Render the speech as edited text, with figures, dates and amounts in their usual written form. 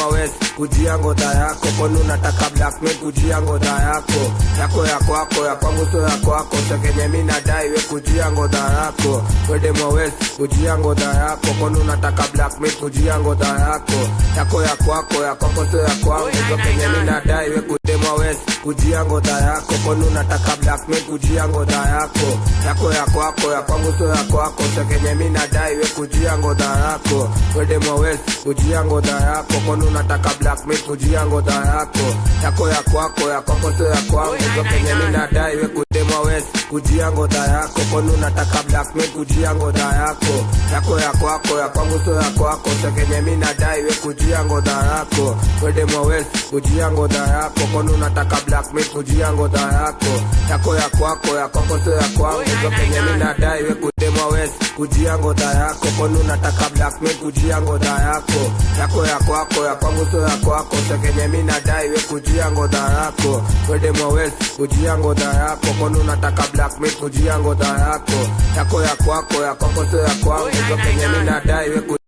west kujia ngodha yako, kwani unataka blackmail kujia ngodha yako. Yako ya kwako ya kwangu so ya kwako, sekenye mimi nadai we kujia ngodha yako. Wede mwa west kujia ngodha yako, kwani unataka blackmail kujia ngodha yako. Yako ya kwako so ya kwangu, sekenye mimi nadai we kujia west kujia ngodha yako, kwani unataka blackmail kujia ngodha yako. Yako ya kwangu so ya kwako, sekenye mimi nadai we kujia ngodha yako. Wede mwa west kujia ngodha yako, kwani unataka blackmail kujia ngodha yako. Yako ya kwako so ya kwangu, sekenye mimi nadai we kujia west kujia ngodha yako, kwani unataka blackmail kujia ngodha yako. Yako ya kwangu so ya kwako, sekenye mimi nadai we kujia ngodha yako. Wede mwa west kujia ngodha yako, kwani unataka blackmail kujia ngodha yako. Yako ya kwako so ya kwangu, sekenye mimi nadai we kujia west kujia ngodha yako, kwani unataka blackmail kujia ngodha yako. Yako ya kwangu so ya kwako, sekenye mimi nadai we kujia ngodha yako. Wede mwa west kujia ngodha yako, kwani unataka blackmail kujia ngodha yako. Yako ya kwako so ya kwangu, sekenye mimi nadai we